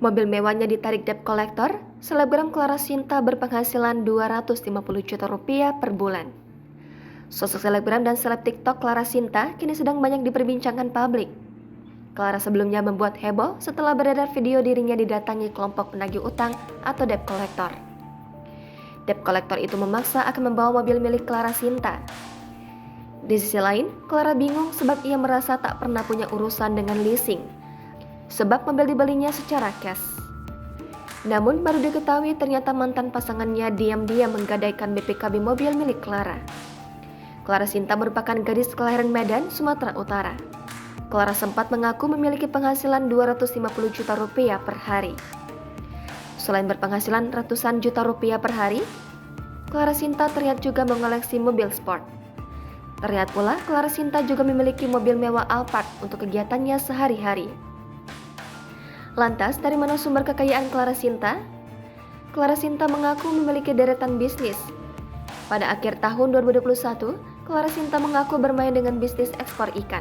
Mobil mewahnya ditarik debt collector, selebgram Clara Sinta berpenghasilan 250 juta rupiah per bulan. Sosok selebgram dan seleb TikTok Clara Sinta kini sedang banyak diperbincangkan publik. Clara sebelumnya membuat heboh setelah beredar video dirinya didatangi kelompok penagih utang atau debt collector. Debt collector itu memaksa akan membawa mobil milik Clara Sinta. Di sisi lain, Clara bingung sebab ia merasa tak pernah punya urusan dengan leasing, sebab mobil dibelinya secara cash. Namun baru diketahui ternyata mantan pasangannya diam-diam menggadaikan BPKB mobil milik Clara. Clara Sinta merupakan gadis kelahiran Medan, Sumatera Utara. Clara sempat mengaku memiliki penghasilan 250 juta rupiah per hari. Selain berpenghasilan ratusan juta rupiah per hari, Clara Sinta terlihat juga mengoleksi mobil sport. Terlihat pula Clara Sinta juga memiliki mobil mewah Alphard untuk kegiatannya sehari-hari. Lantas, dari mana sumber kekayaan Clara Sinta? Clara Sinta mengaku memiliki deretan bisnis. Pada akhir tahun 2021, Clara Sinta mengaku bermain dengan bisnis ekspor ikan.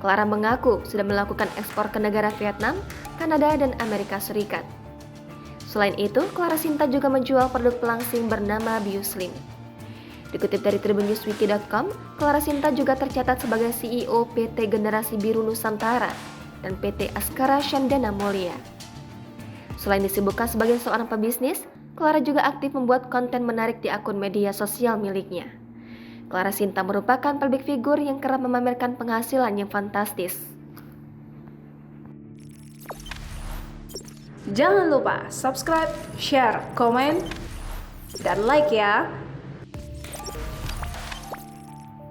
Clara mengaku sudah melakukan ekspor ke negara Vietnam, Kanada, dan Amerika Serikat. Selain itu, Clara Sinta juga menjual produk pelangsing bernama BioSlim. Dikutip dari tribunNewsWiki.com, Clara Sinta juga tercatat sebagai CEO PT Generasi Biru Nusantara dan PT Askara Chandana Mulia. Selain disibukkan sebagai seorang pebisnis, Clara juga aktif membuat konten menarik di akun media sosial miliknya. Clara Sinta merupakan public figure yang kerap memamerkan penghasilan yang fantastis. Jangan lupa subscribe, share, komen, dan like ya!